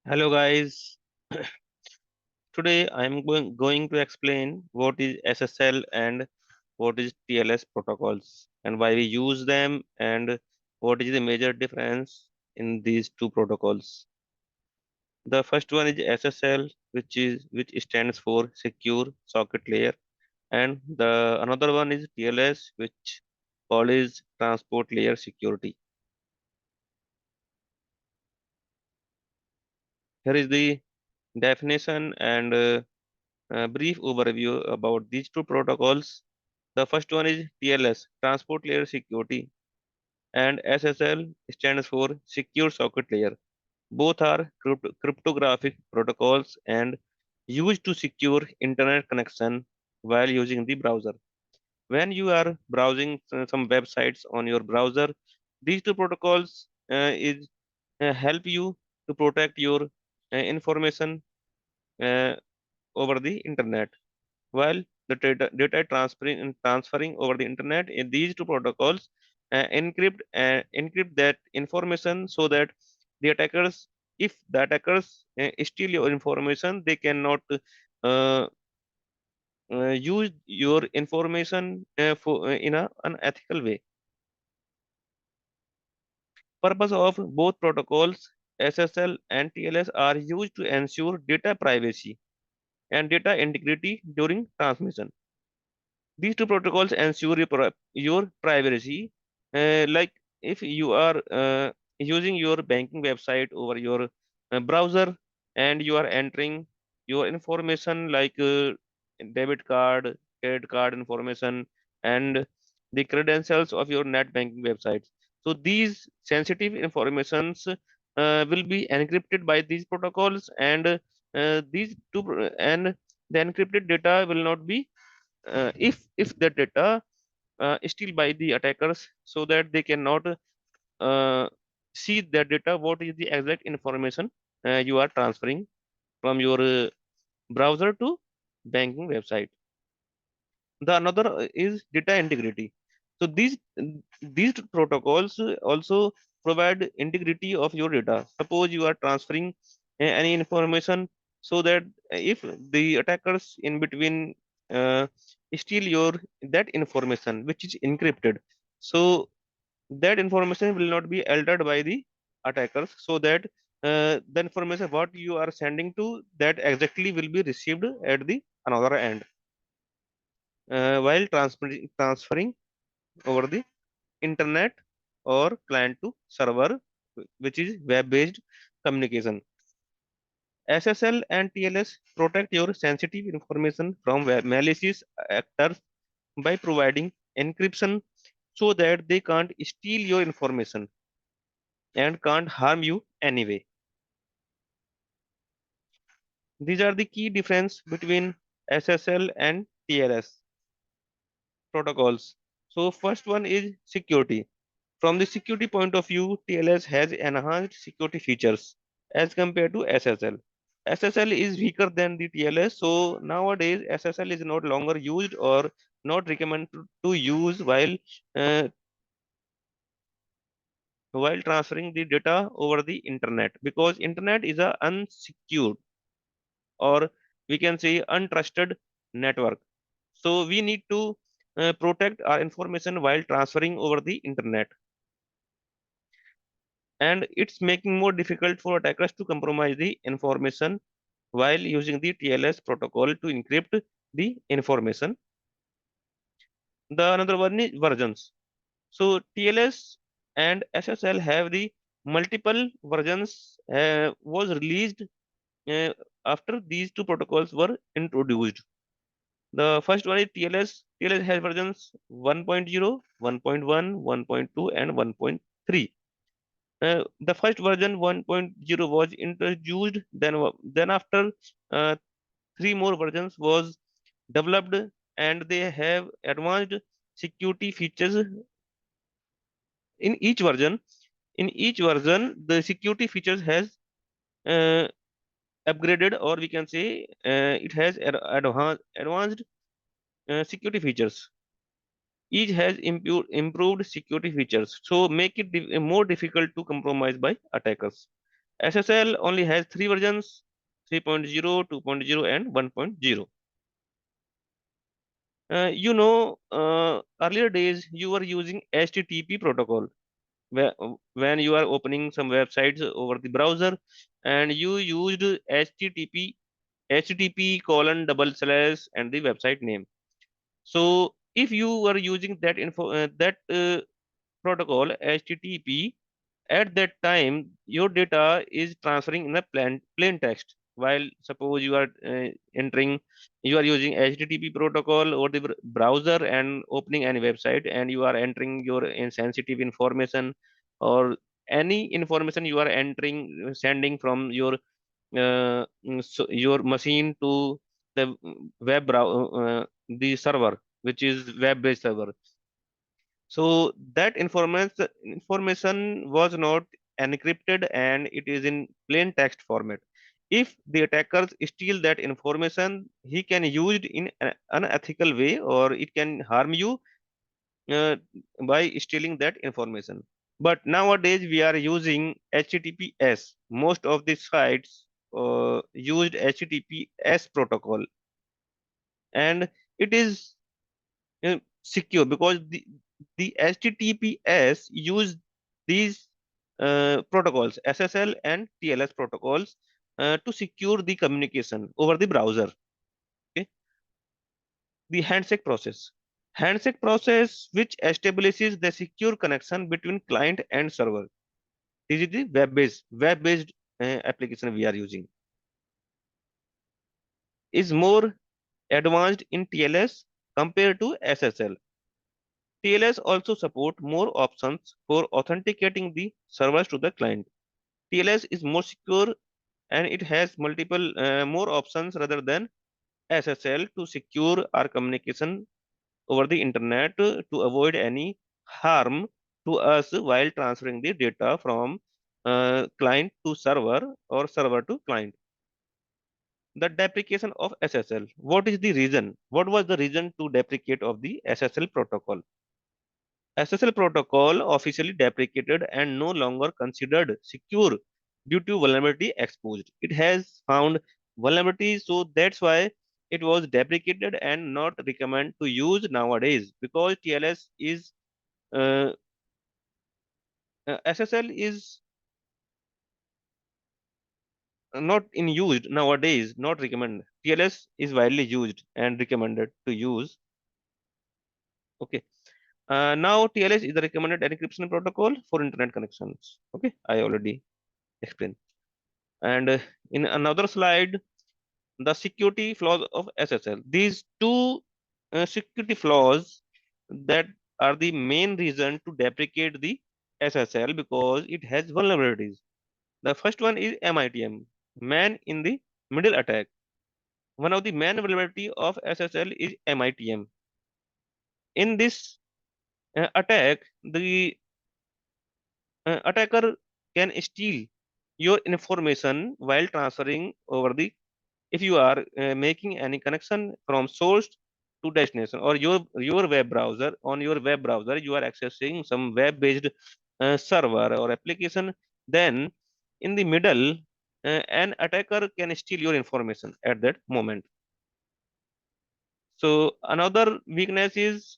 Hello guys. Today I'm going to explain what is SSL and what is TLS protocols and why we use them and what is the major difference in these two protocols. The first one is SSL, which stands for Secure Socket Layer, and the another one is TLS, which called is Transport Layer Security. Here is the definition and a brief overview about these two protocols. The first one is TLS, Transport Layer Security, and SSL stands for Secure Socket Layer. Both are cryptographic protocols and used to secure internet connection while using the browser. When you are browsing some websites on your browser, these two protocols is help you to protect your information uh, over the internet. While the data transferring over the internet in these two protocols encrypt that information so that the attackers, if the attackers steal your information, they cannot uh, use your information in a unethical way. Purpose of both protocols, SSL and TLS, are used to ensure data privacy and data integrity during transmission. These two protocols ensure your privacy. Like if you are using your banking website over your browser and you are entering your information like debit card, credit card information, and the credentials of your net banking websites. So these sensitive informations will be encrypted by these protocols, and and the encrypted data will not be if the data is still by the attackers, so that they cannot uh, see the data what is the exact information you are transferring from your browser to banking website. The another is data integrity. So these protocols also provide integrity of your data. Suppose you are transferring any information, so that if the attackers in between uh, steal your that information which is encrypted, so that information will not be altered by the attackers, so that the information what you are sending to that exactly will be received at the another end while transferring over the internet or client to server, which is web-based communication. SSL and TLS protect your sensitive information from malicious actors by providing encryption so that they can't steal your information and can't harm you anyway. These are the key difference between SSL and TLS protocols. So first one is security. From the security point of view, TLS has enhanced security features as compared to SSL. SSL is weaker than the TLS, so nowadays SSL is no longer used or not recommended to use while transferring the data over the internet, because internet is a unsecured, or we can say untrusted network. So we need to protect our information while transferring over the internet, and it's making more difficult for attackers to compromise the information while using the TLS protocol to encrypt the information. The another one is versions. So TLS and SSL have the multiple versions was released uh, after these two protocols were introduced. The first one is TLS. TLS has versions 1.0, 1.1, 1.2, and 1.3. The first version 1.0 was introduced, then after uh, three more versions was developed, and they have advanced security features in each version. In each version, the security features has uh, upgraded, or we can say it has advanced security features. Each has improved security features, so make it more difficult to compromise by attackers. SSL only has three versions: 3.0, 2.0, and 1.0. Earlier days you were using HTTP protocol when you are opening some websites over the browser, and you used HTTP colon double slash and the website name. So if you were using that protocol HTTP, at that time your data is transferring in a plain text. While suppose you are using HTTP protocol or the browser and opening any website, and you are entering your insensitive information or any information you are entering, sending from your machine to the the server, which is web based server. So that information was not encrypted and it is in plain text format. If the attackers steal that information, he can use it in an unethical way, or it can harm you uh, by stealing that information. But nowadays we are using HTTPS. Most of the sites used HTTPS protocol, and it is secure because the HTTPS use these protocols, SSL and TLS protocols, to secure the communication over the browser. Okay, the handshake process which establishes the secure connection between client and server. This is the web based application we are using. Is more advanced in TLS compared to SSL. TLS also support more options for authenticating the servers to the client. TLS is more secure and it has multiple more options rather than SSL to secure our communication over the internet to avoid any harm to us while transferring the data from client to server or server to client. The deprecation of SSL. What is the reason? What was the reason to deprecate of the SSL protocol? SSL protocol officially deprecated and no longer considered secure due to vulnerability exposed. It has found vulnerabilities, so that's why it was deprecated and not recommended to use nowadays, because TLS is SSL is not in used nowadays, not recommended. TLS is widely used and recommended to use. Okay. Now TLS is the recommended encryption protocol for internet connections. Okay, I already explained. And in another slide, the security flaws of SSL. These two security flaws that are the main reason to deprecate the SSL because it has vulnerabilities. The first one is MITM, man in the middle attack. One of the main vulnerability of SSL is MITM. In this attack, the attacker can steal your information while transferring over the if you are making any connection from source to destination, or your web browser. On your web browser you are accessing some web based server or application, then in the middle an attacker can steal your information at that moment. So another weakness is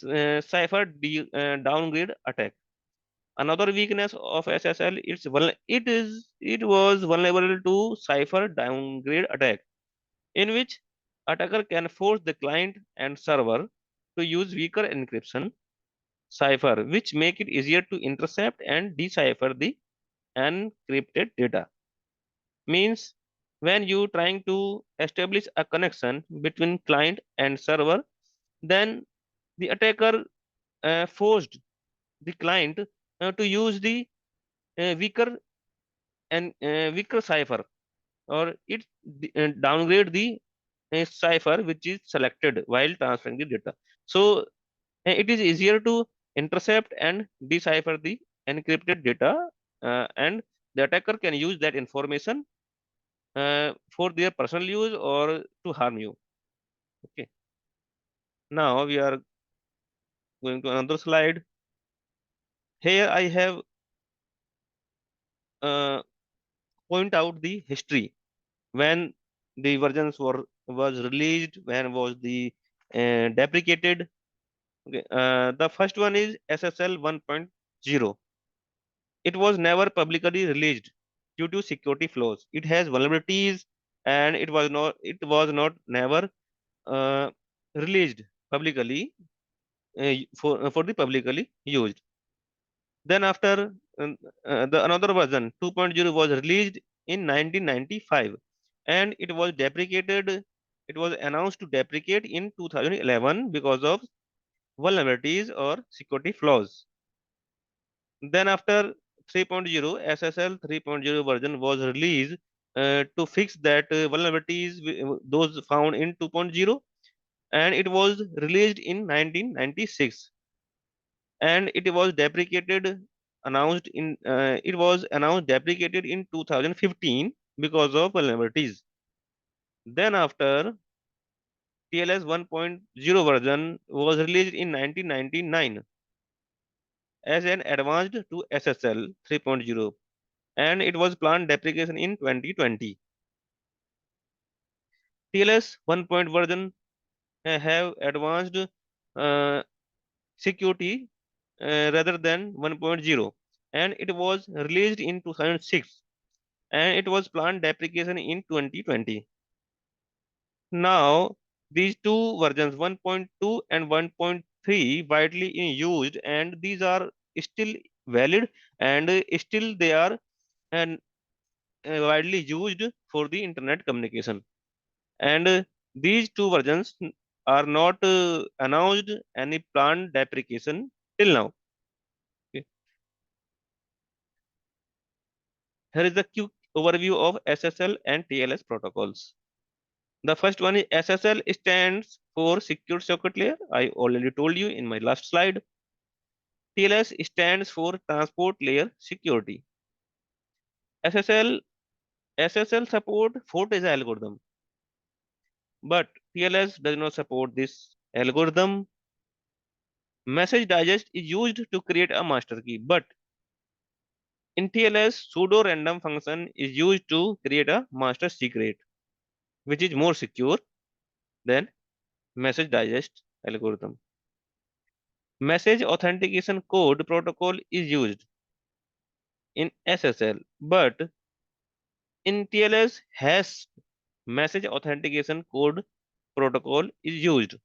downgrade attack. Another weakness of SSL, it was vulnerable to cipher downgrade attack, in which attacker can force the client and server to use weaker encryption cipher, which make it easier to intercept and decipher the encrypted data. Means when you trying to establish a connection between client and server, then the attacker forced the client to use the weaker weaker cipher, or downgrade the cipher which is selected while transferring the data. So it is easier to intercept and decipher the encrypted data, and the attacker can use that information for their personal use or to harm you. Okay. Now we are going to another slide. Here I have uh, point out the history when the versions were was released, when was the deprecated. Okay. The first one is SSL 1.0. It was never publicly released due to security flaws. It has vulnerabilities, and it was not never uh, released publicly for the publicly used. Then after the another version 2.0 was released in 1995, and it was deprecated. It was announced to deprecate in 2011 because of vulnerabilities or security flaws. Then after 3.0, SSL 3.0 version was released to fix that vulnerabilities those found in 2.0, and it was released in 1996, and it was announced deprecated in 2015 because of vulnerabilities. Then after TLS 1.0 version was released in 1999 as an advanced to SSL 3.0, and it was planned deprecation in 2020. TLS 1. Version have advanced uh, security rather than 1.0, and it was released in 2006, and it was planned deprecation in 2020. Now, these two versions, 1.2 and 1.3, widely in used, and these are still valid, and still they are and widely used for the internet communication. And these two versions are not announced any planned deprecation till now. Okay. Here is a quick overview of SSL and TLS protocols. The first one is SSL stands for Secure Socket Layer. I already told you in my last slide. TLS stands for Transport Layer Security. SSL support Fortage algorithm, but TLS does not support this algorithm. Message digest is used to create a master key, but in TLS, pseudo random function is used to create a master secret, which is more secure than message digest algorithm. Message authentication code protocol is used in SSL, but in TLS, hash message authentication code protocol is used.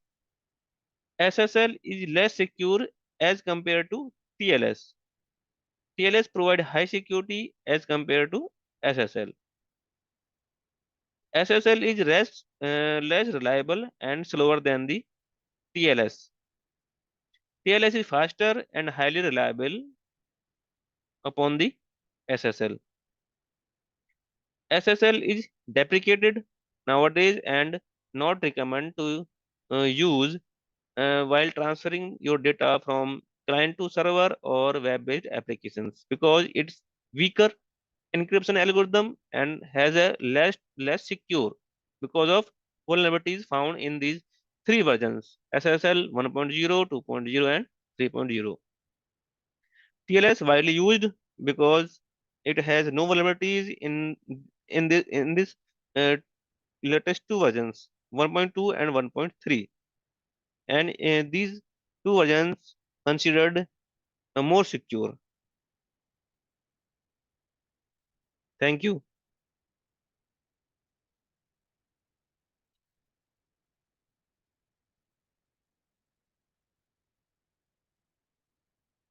SSL is less secure as compared to TLS. TLS provide high security as compared to SSL. SSL is less reliable and slower than the TLS. TLS is faster and highly reliable upon the SSL. SSL is deprecated nowadays and not recommended to use while transferring your data from client to server or web-based applications because it's weaker encryption algorithm and has a less secure because of vulnerabilities found in these three versions: SSL 1.0, 2.0, and 3.0. TLS widely used because it has no vulnerabilities in this uh, latest two versions, 1.2 and 1.3, and these two versions considered more secure. Thank you.